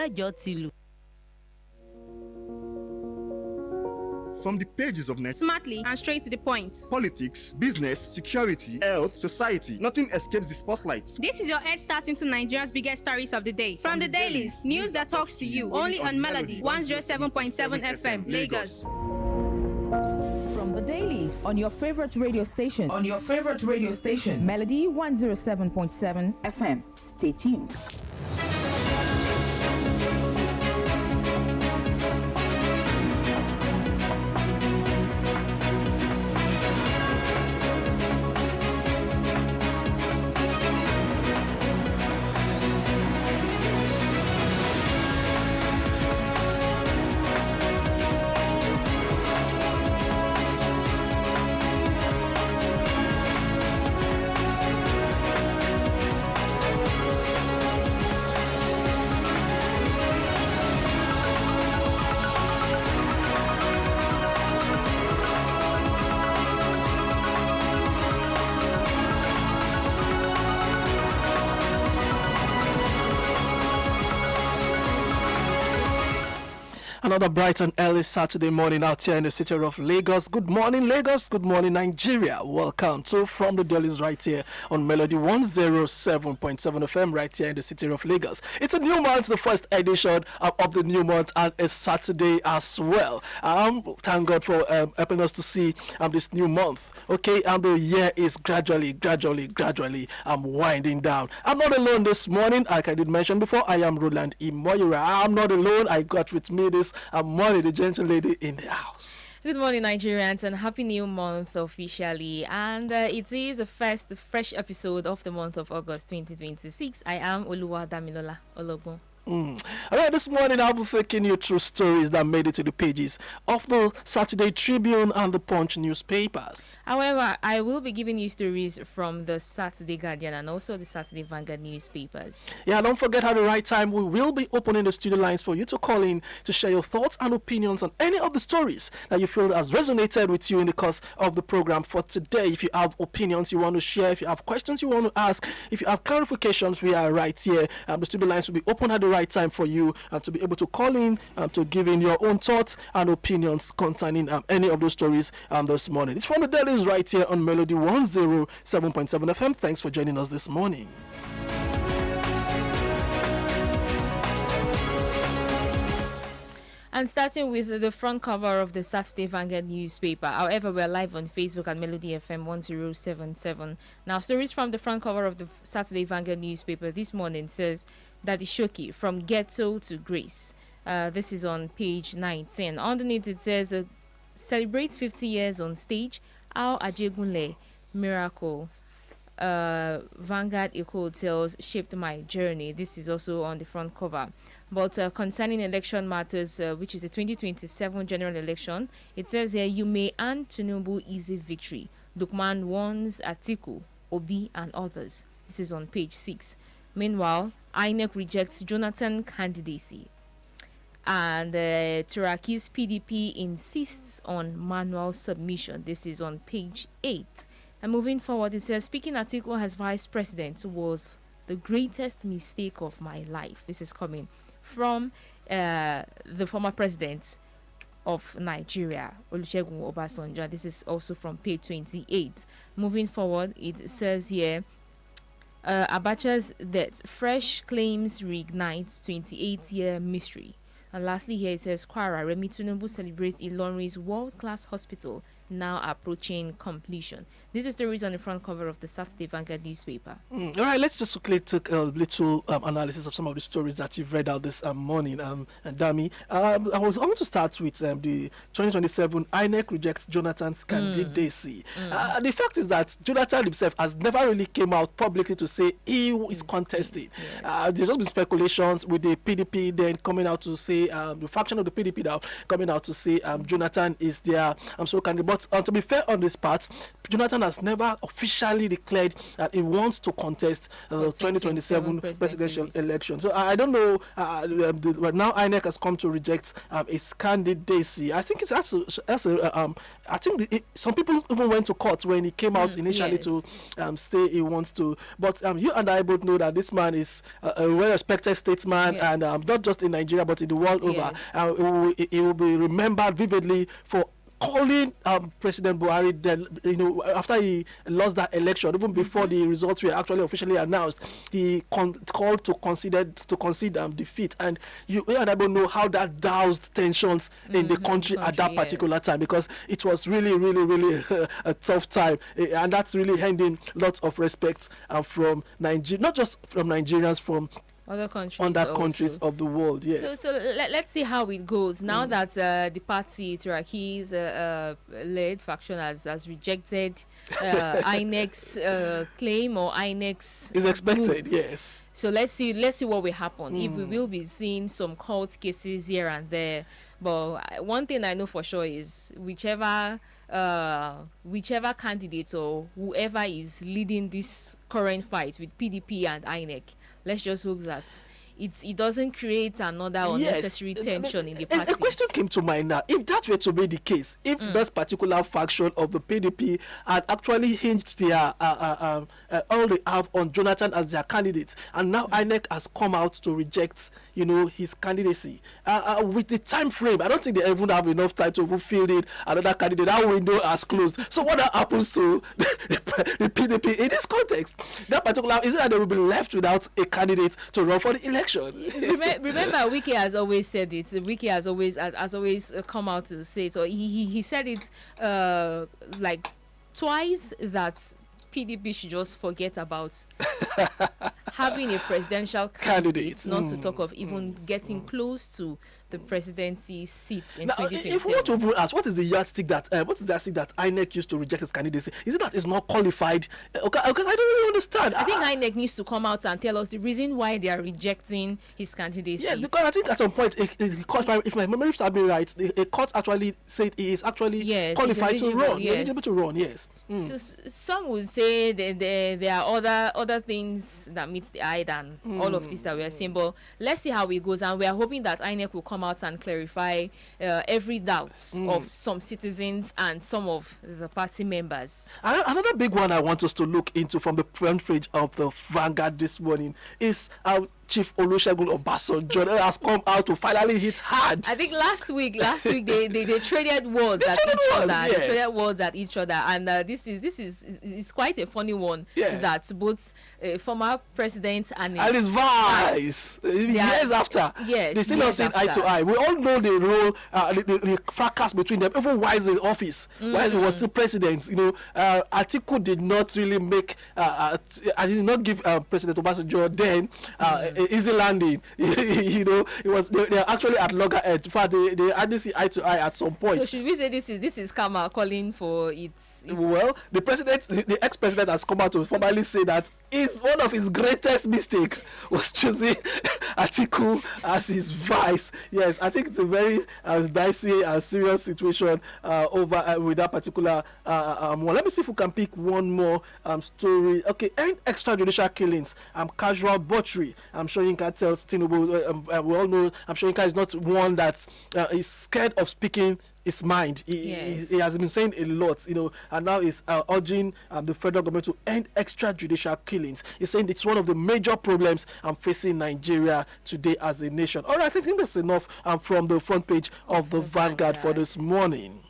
mẹ́jọ ti lù. From the pages of Net, smartly and straight to the point. Politics, business, security, health, society. Nothing escapes the spotlight. This is your head start into Nigeria's biggest stories of the day. From the Dailies, news that talks to you. Only on Melody 107.7 FM, Lagos. From the Dailies on your favorite radio station. Melody 107.7 FM. Stay tuned. Another bright and early Saturday morning out here in the city of Lagos. Good morning, Lagos. Good morning, Nigeria. Welcome to From the Dailies right here on Melody 107.7 FM right here in the city of Lagos. It's a new month, the first edition of the new month, and a Saturday as well. Thank God for helping us to see this new month. Okay, and the year is gradually winding down. I'm not alone this morning, like I did mention before. I am Roland Imoyera. I'm not alone. I got with me this morning the gentle lady in the house. Good morning, Nigerians, and happy new month officially. And it is the first fresh episode of the month of August 2026. I am Damilola Ologbon. All right, this morning I'll be taking you through stories that made it to the pages of the Saturday Tribune and the Punch newspapers. However, I will be giving you stories from the Saturday Guardian and also the Saturday Vanguard newspapers. Yeah, don't forget at the right time we will be opening the studio lines for you to call in to share your thoughts and opinions on any of the stories that you feel has resonated with you in the course of the program for today. If you have opinions you want to share, if you have questions you want to ask, if you have clarifications, we are right here. The studio lines will be open at the right time for you to be able to call in to give in your own thoughts and opinions concerning any of those stories this morning. It's from the Dailies right here on Melody 107.7 FM. Thanks for joining us this morning. And starting with the front cover of the Saturday Vanguard newspaper. However, we're live on Facebook at Melody FM 1077. Now, stories from the front cover of the Saturday Vanguard newspaper this morning says that Shoki from ghetto to grace. This is on page 19. Underneath it says celebrates 50 years on stage. How Ajegunle miracle. Vanguard Eco Hotels shaped my journey. This is also on the front cover. But concerning election matters, which is the 2027 general election, it says here, you may earn Tinubu easy victory. Lukman warns Atiku, Obi and others. This is on page 6. Meanwhile, INEC rejects Jonathan candidacy. And Turaki's PDP insists on manual submission. This is on page 8. And moving forward, it says, speaking Atiku as vice president was the greatest mistake of my life. This is coming from the former president of Nigeria, Olusegun Obasanjo. This is also from page 28. Moving forward, it says here, Abacha's death, fresh claims reignites 28-year mystery. And lastly here it says, Kwara, Remi Tinubu celebrates Ilorin's world-class hospital now approaching completion. These are stories on the front cover of the Saturday Vanguard newspaper. All right, let's just quickly take a little analysis of some of the stories that you've read out this morning, and Dami. I want to start with the 2027 INEC rejects Jonathan's candidacy. The fact is that Jonathan himself has never really came out publicly to say he is contesting. Yes. There's just been speculations with the PDP then coming out to say, the faction of the PDP now coming out to say Jonathan is their candidate. But to be fair on this part, Jonathan has never officially declared that he wants to contest the 2027 presidential election. So I don't know. But now INEC has come to reject his candidacy. I think I think some people even went to court when he came out initially to say he wants to. But you and I both know that this man is a well-respected statesman, and not just in Nigeria but in the world over. He will be remembered vividly for calling President Buhari, after he lost that election, even before the results were actually officially announced, he called to concede defeat. And you and I don't know how that doused tensions in the country at that particular time, because it was really, really, really a tough time. And that's really handing lots of respect from Nigeria, not just from Nigerians, from other countries, countries of the world. Yes. So let's see how it goes now that the party Turaki's led faction has rejected INEC's claim, or INEC's is expected move. Yes. So let's see what will happen. If we will be seeing some court cases here and there, but one thing I know for sure is whichever candidate or whoever is leading this current fight with PDP and INEC, let's just hope that it doesn't create another unnecessary tension in the party. A question came to mind now. If that were to be the case, if this particular faction of the PDP had actually hinged their all they have on Jonathan as their candidate, and now INEC has come out to reject, his candidacy, with the time frame, I don't think they even have enough time to field in another candidate. That window has closed. So what happens to the PDP in this context? That particular, is it that they will be left without a candidate to run for the election? Remember, Wiki has always said it. Wiki has always come out to say it. So he said it like twice, that PDP should just forget about having a presidential candidate, not to talk of even getting close to the presidency seat in 2027. If we want to ask, what is the yardstick that INEC used to reject his candidacy? Is it that it's not qualified? Because I don't really understand. I think INEC needs to come out and tell us the reason why they are rejecting his candidacy. Yes, because I think at some point, if my memory serves me right, a court actually said he is actually qualified to run. Yes. Eligible to run. Yes. So some would say that there are other things that meet the eye than all of this that we are seeing. But let's see how it goes, and we are hoping that INEC will come out and clarify every doubt of some citizens and some of the party members. Another big one I want us to look into from the front page of the Vanguard this morning is Chief Olusegun Obasanjo has come out to finally hit hard. I think last week they traded words at each other. Yes. They traded words at each other, and this is quite a funny one. Yeah. That both former president and his vice years after, they still not seen eye to eye. We all know the role, the fracas between them. Even while in office, while he was still president, Atiku did not really make. I did not give President Obasanjo then. Easy landing. It was they're actually at loggerhead. In fact, they hardly see eye to eye at some point. So should we say this is karma calling for its? Well, the ex-president has come out to formally say that one of his greatest mistakes was choosing Atiku as his vice. Yes, I think it's a very dicey and serious situation over with that particular one. Let me see if we can pick one more story. Okay, extrajudicial killings, casual butchery. I'm sure Yinka tells Tinubu, we all know, I'm sure Yinka is not one that is scared of speaking his mind. He has been saying a lot, and now he's urging the federal government to end extrajudicial killings. He's saying it's one of the major problems facing Nigeria today as a nation. All right, I think that's enough from the front page of the Vanguard for this morning.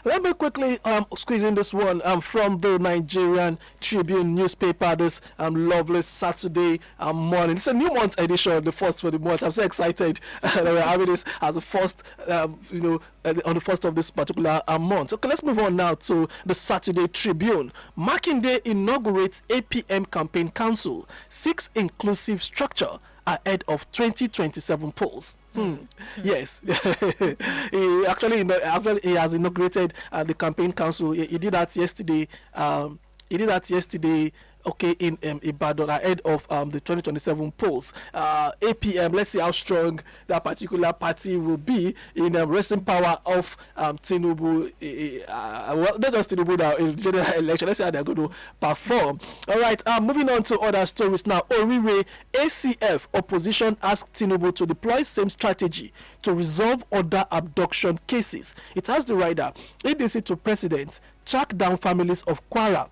Let me quickly squeeze in this one from the Nigerian Tribune newspaper this lovely Saturday morning. It's a new month edition, the first for the month. I'm so excited that we're having this as a first, on the first of this particular month. Okay, let's move on now to the Saturday Tribune. Makinde inaugurates APM Campaign Council, 6 inclusive structure ahead of 2027 polls. Yes, he has inaugurated the campaign council. He did that yesterday. okay, in Ibadan ahead of the 2027 polls. 8 p.m. Let's see how strong that particular party will be in wrestling power of Tinubu. Well, not just Tinubu now in general election. Let's see how they're going to perform. All right. Moving on to other stories now. Orire ACF opposition asked Tinubu to deploy same strategy to resolve other abduction cases. It has the rider. ADC to president track down families of Kwara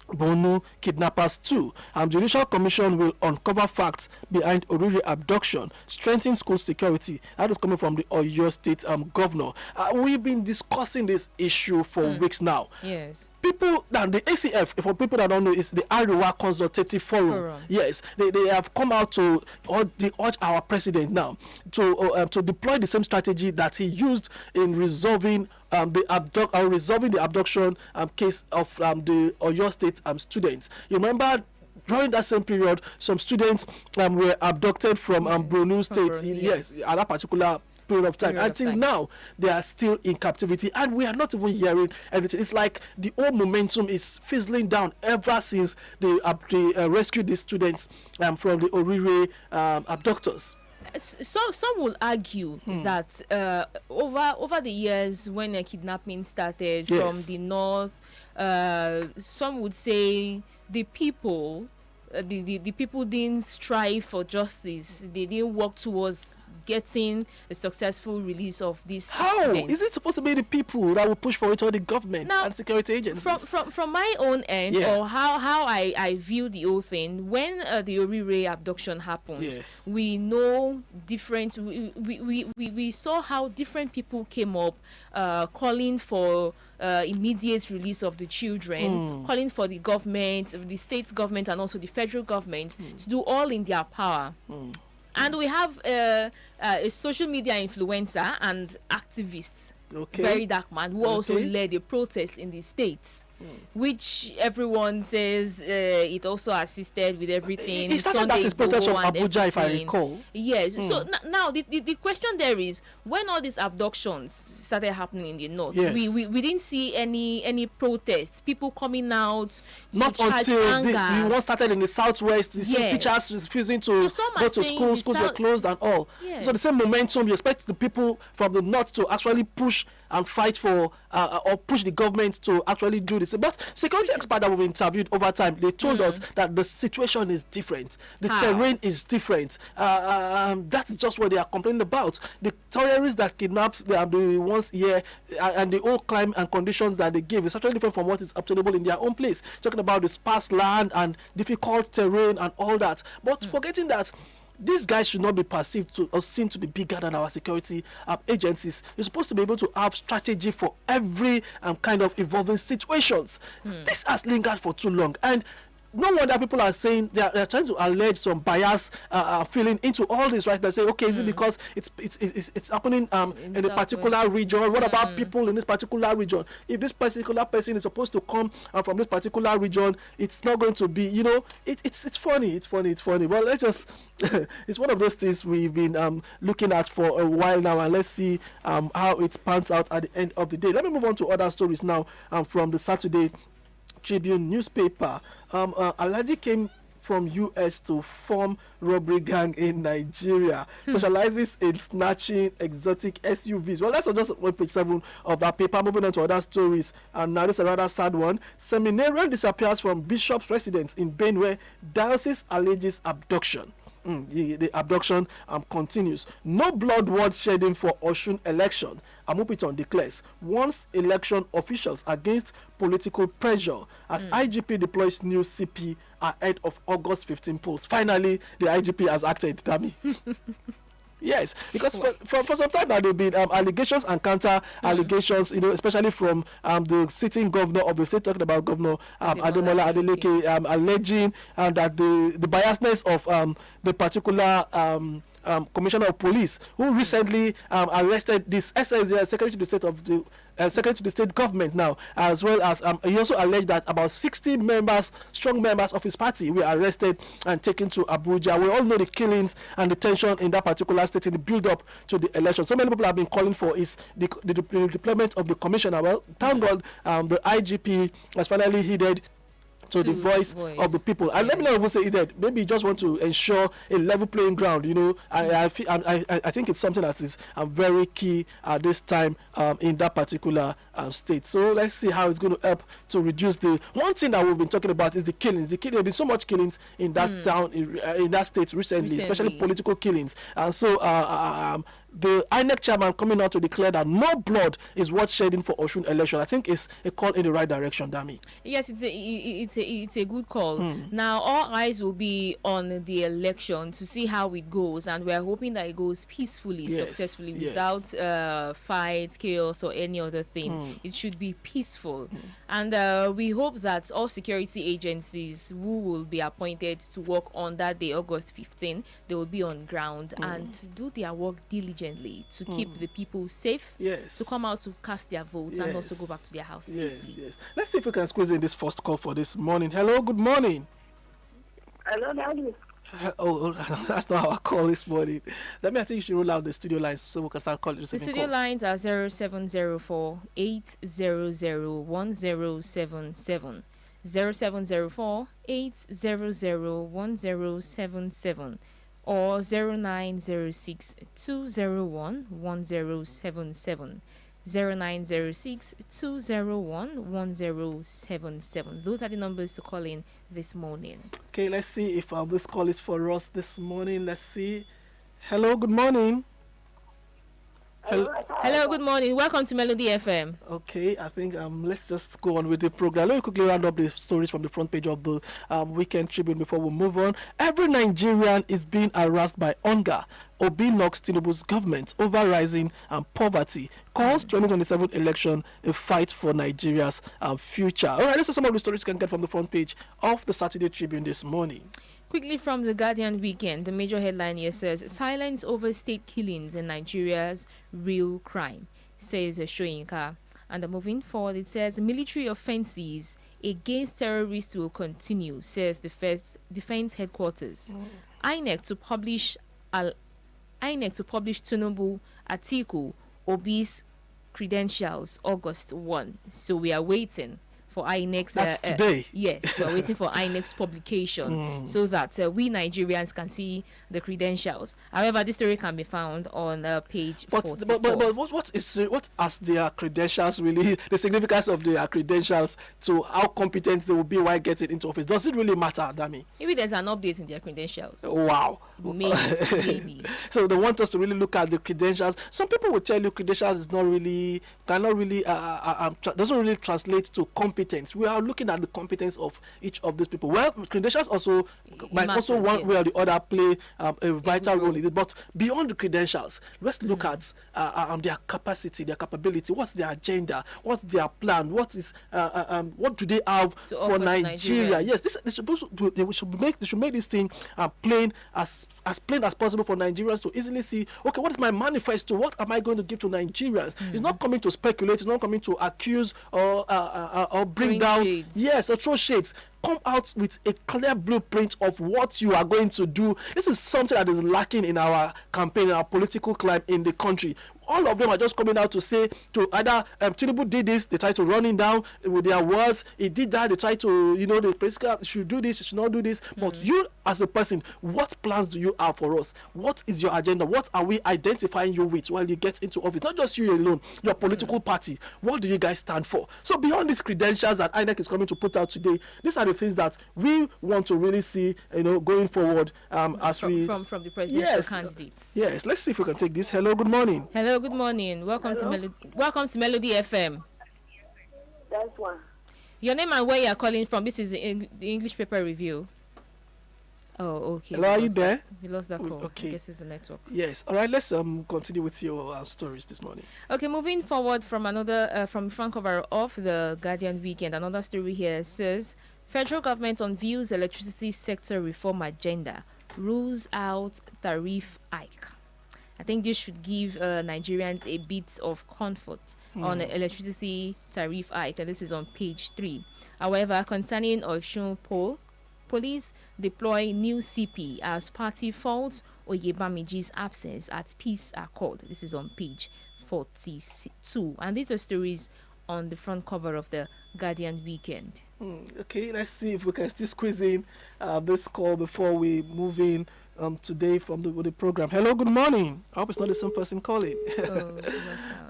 Borno kidnappers too. Judicial Commission will uncover facts behind Orire abduction, strengthen school security. That is coming from the Oyo State governor. We've been discussing this issue for weeks now. Yes. People, now the ACF, for people that don't know, is the Ariwa Consultative Forum. Yes, they have come out to urge our president now to deploy the same strategy that he used in resolving the abduction case of the Oyo State students. You remember during that same period, some students were abducted from Borno State. Yes, at that particular period of time. Until now, they are still in captivity, and we are not even hearing anything. It's like the whole momentum is fizzling down ever since they rescued these students from the Orire abductors. Some will argue that over the years when kidnapping started from the north, some would say the people didn't strive for justice. They didn't work towards getting a successful release of these students. Is it supposed to be the people that will push for it, or the government and security agencies? From my own end, or how I view the whole thing, when the Orire abduction happened, we know different. We saw how different people came up calling for immediate release of the children, calling for the government, the state government, and also the federal government to do all in their power. And we have a social media influencer and activist, very dark man, who also led a protest in the States, which everyone says it also assisted with everything. He started that his protest from Abuja, if I recall. Yes. So now the question there is, when all these abductions started happening in the north, we didn't see any protests, people coming out to not until the one started in the southwest. You see teachers refusing to go to school, schools were closed and all. So the same momentum, you expect the people from the north to actually push and fight for or push the government to actually do this. But security experts that we've interviewed over time, they told us that the situation is different. The terrain is different. That's just what they are complaining about. The terrorists that kidnapped the ones here and the whole climate and conditions that they give is actually different from what is obtainable in their own place. Talking about the sparse land and difficult terrain and all that. But forgetting that these guys should not be perceived to or seen to be bigger than our security agencies. You're supposed to be able to have strategy for every kind of evolving situations. This has lingered for too long, and no wonder people are saying they are trying to allege some bias feeling into all this, right? They say, okay, is it because it's happening in a particular region? What about people in this particular region? If this particular person is supposed to come from this particular region, it's not going to be, it's funny. Well, let's just it's one of those things we've been looking at for a while now, and let's see how it pans out at the end of the day. Let me move on to other stories now from the Saturday Tribune newspaper. Alhaji came from US to form robbery gang in Nigeria, specializes in snatching exotic SUVs. Well, that's just on page 7 of that paper. Moving on to other stories, and now this is a rather sad one. Seminarian disappears from bishop's residence in Benue. Diocese alleges abduction. The abduction continues. No blood worth shedding for Osun election. Amupiton declares warns election officials against political pressure as IGP deploys new CP ahead of August 15 polls. Finally, the IGP has acted, Dami. Yes, because for some time now there have been allegations and counter allegations, especially from the sitting governor of the state, talking about Governor Damilola alleging that the biasness of the particular commissioner of police who recently arrested this secretary to the state of the secretary to the state government now, as well as he also alleged that about 60 strong members of his party were arrested and taken to Abuja. We all know the killings and the tension in that particular state in the build-up to the election. So many people have been calling for is the deployment of the commissioner. Well, thank God the IGP has finally heeded to the voice of the people. And let me not even say that maybe you just want to ensure a level playing ground. I think it's something that is very key at this time in that particular state. So let's see how it's going to help to reduce the one thing that we've been talking about is the killings. There have been so much killings in that town, in that state recently, especially political killings. And so the INEC chairman coming out to declare that no blood is worth shedding for Osun election, I think is a call in the right direction, Dami. Yes, it's a good call. Now all eyes will be on the election to see how it goes, and we are hoping that it goes peacefully, successfully, without fight, chaos, or any other thing. It should be peaceful, and we hope that all security agencies who will be appointed to work on that day, August 15, they will be on ground and do their work diligently to keep the people safe, to come out to cast their votes and also go back to their house safely. Let's see if we can squeeze in this first call for this morning. Hello, good morning. Hello, Daddy. Oh, that's not our call this morning. I think you should roll out the studio lines so we can start calling. The studio lines are 0704 800 1077, 0704 800 1077. or 0906 201 1077. 0906 201 1077. Those are the numbers to call in this morning. Okay, let's see if this call is for us this morning. Let's see. Hello, good morning. Hello, good morning. Welcome to Melody FM. Okay, I think let's just go on with the program. Let me quickly round up the stories from the front page of the Weekend Tribune before we move on. Every Nigerian is being harassed by hunger. Obi knocks Tinubu's government over rising poverty. Calls 2027 election a fight for Nigeria's future. All right, this is some of the stories you can get from the front page of the Saturday Tribune this morning. Quickly from the Guardian Weekend, the major headline here says, silence over state killings in Nigeria's real crime, says Shoyinka. And moving forward, it says, military offensives against terrorists will continue, says the Defense Headquarters. INEC to publish Tinubu, Atiku, Obi's credentials August 1. So we are waiting for INEC's today. Yes, we're waiting for INEC's publication so that we Nigerians can see the credentials. However, this story can be found on page 44. But what are their credentials really? The significance of their credentials to how competent they will be while getting into office. Does it really matter, Dami? Maybe there's an update in their credentials. Wow. Maybe. So they want us to really look at the credentials. Some people will tell you credentials is not really, doesn't really translate to competence. We are looking at the competence of each of these people. Well, credentials also might also one way or the other play a vital role in it. But beyond the credentials, let's look at their capacity, their capability. What's their agenda? What's their plan? What do they have for Nigeria? Yes, they should make this thing plain as plain as possible for Nigerians to easily see, okay, what is my manifesto? What am I going to give to Nigerians? It's not coming to speculate, it's not coming to accuse or bring down, shades. Or throw shades. Come out with a clear blueprint of what you are going to do. This is something that is lacking in our campaign, in our political climate in the country. All of them are just coming out to say, to either Tinubu did this, they try to run him down with their words. He did that, they try to, the president should do this, should not do this. But you, as a person, what plans do you have for us? What is your agenda? What are we identifying you with while you get into office? Not just you alone, your political party. What do you guys stand for? So beyond these credentials that INEC is coming to put out today, these are the things that we want to really see, going forward from the presidential candidates. Yes, let's see if we can take this. Hello, good morning. Hello, good morning. Welcome to Melody FM. That's one. Your name and where you are calling from. This is the English paper review. Oh, okay. Hello, are you there? We lost that call. Okay. I guess it's the network. Yes. All right. Let's continue with your stories this morning. Okay, moving forward from another from front cover of the Guardian Weekend. Another story here says federal government unveils electricity sector reform agenda, rules out tariff hike. I think this should give Nigerians a bit of comfort on the electricity tariff hike, and this is on page 3. However, concerning Osun police deploy new CP as party faults Oyebamiji's absence at peace accord. This is on page 42. And these are stories on the front cover of the Guardian weekend. Okay, let's see if we can still squeeze in this call before we move in today from the program. Hello, good morning. I hope it's not the same person calling.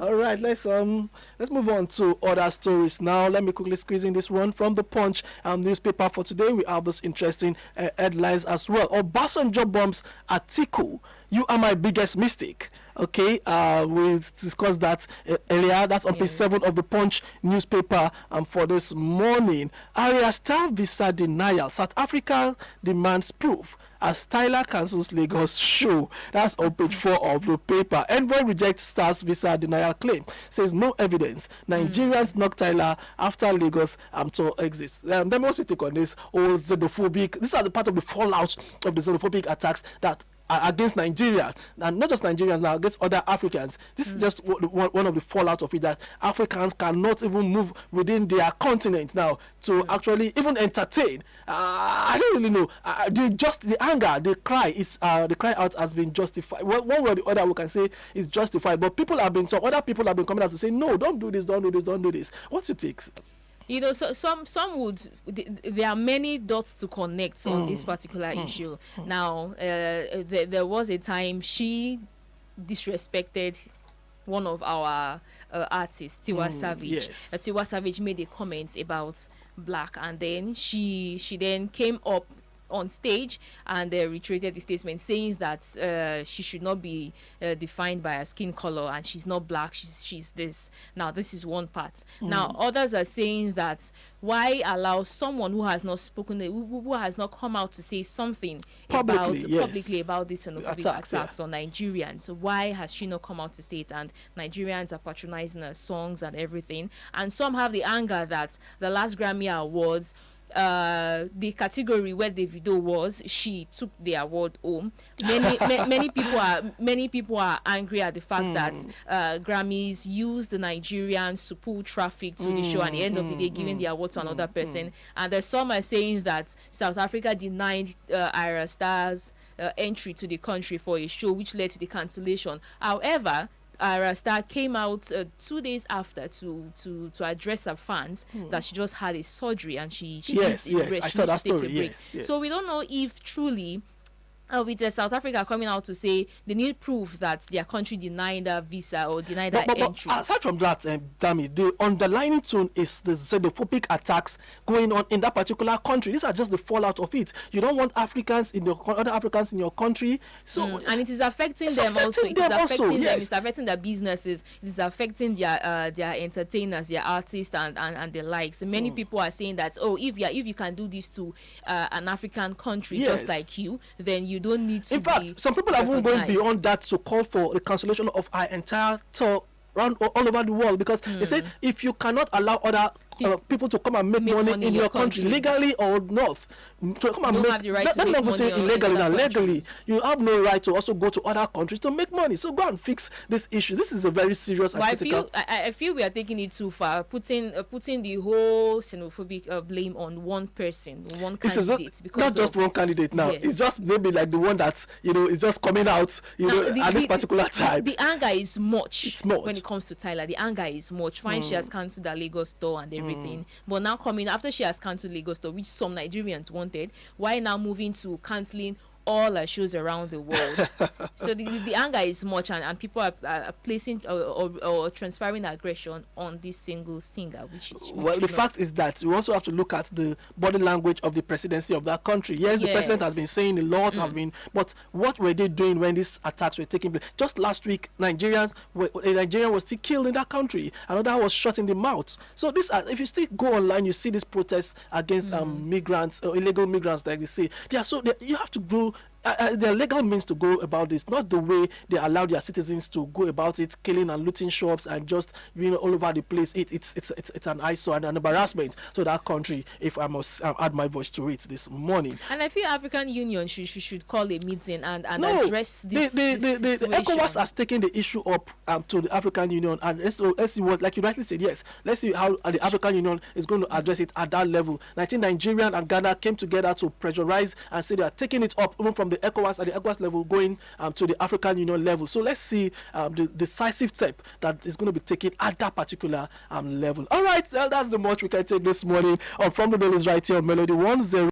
All right, let's move on to other stories now. Let me quickly squeeze in this one from the Punch newspaper for today. We have this interesting headlines as well. Obasanjo bombs Atiku. You are my biggest mistake. Okay, we discussed that earlier. That's on page 7 of the Punch newspaper for this morning. Area Star visa denial. South Africa demands proof as Tyler cancels Lagos show. That's on page 4 of the paper. Envoy rejects Star's visa denial claim. Says no evidence. Nigerians knock Tyler after Lagos tour exists. Let me also take on this whole xenophobic. These are the part of the fallout of the xenophobic attacks that against Nigeria, and not just Nigerians now, against other Africans. This is just one of the fallout of it, that Africans cannot even move within their continent now to actually even entertain. I don't really know. The anger, the cry out has been justified. One way or the other, we can say is justified. But other people have been coming out to say, no, don't do this, don't do this, don't do this. What's your take? You know, so some would. There are many dots to connect on this particular issue. Now, there was a time she disrespected one of our artists, Tiwa Savage. Yes. Tiwa Savage made a comment about black, and then she then came up on stage and reiterated the statement, saying that she should not be defined by her skin color, and she's not black, she's this. Now, this is one part. Now, others are saying that why allow someone who has not spoken, who has not come out to say something publicly about this xenophobic attacks on Nigerians? So why has she not come out to say it? And Nigerians are patronizing her songs and everything. And some have the anger that the last Grammy Awards, the category where Davido was, she took the award home. Many people are angry at the fact that Grammys used the Nigerians to pull traffic to the show, and at the end of the day giving the award to another person. And there's some are saying that South Africa denied Ira Star's entry to the country for a show, which led to the cancellation. However, Ira Star came out 2 days after to address her fans that she just had a surgery and she needs a rest. I saw that story. Yes. So we don't know if truly, with South Africa coming out to say they need proof that their country denied a visa or denied that entry. But aside from that, Dami, the underlying tone is the xenophobic attacks going on in that particular country. These are just the fallout of it. You don't want other Africans in your country. So and it is affecting them also. It is affecting them. It's affecting their businesses. It is affecting their entertainers, their artists, and the likes. So many people are saying that, if you can do this to an African country just like you, then you don't need to. In fact, some people are even going beyond that to call for the cancellation of our entire tour around all over the world, because they said if you cannot allow other people to come and make money in your country legally or not, to come and have the right to make money illegally now. Legally, you have no right to also go to other countries to make money. So go and fix this issue. This is a very serious and critical. I feel we are taking it too far, putting the whole xenophobic blame on one person, one candidate. Not just one candidate now. Yes. It's just maybe like the one that is just coming out at this particular time. The anger is much. It's much when it comes to Tyler. The anger is much. Fine, she has cancelled the Lagos store and everything, but now coming after she has cancelled Lagos store, which some Nigerians wanted, why now moving to cancelling all our shows around the world? So the anger is much, and people are placing or transferring aggression on this single singer. The fact is that we also have to look at the body language of the presidency of that country. Yes, the president has been saying a lot, but what were they doing when these attacks were taking place? Just last week, a Nigerian was still killed in that country. Another was shot in the mouth. So if you still go online, you see these protests against migrants, illegal migrants, like they say. You have to go. There are legal means to go about this, not the way they allow their citizens to go about it, killing and looting shops and just all over the place. It's an eyesore and an embarrassment to that country, if I must add my voice to it this morning. And I feel African Union should call a meeting and address this. The ECOWAS has taken the issue up to the African Union, and let's see what, like you rightly said, yes, let's see how the African Union is going to address it at that level. Nigeria and Ghana came together to pressurize and say they are taking it up even from the ECOWAS at the ECOWAS level going to the African Union level. So let's see the decisive step that is going to be taken at that particular level. All right, well, that's the much we can take this morning from the Dailies right here on Melody 10.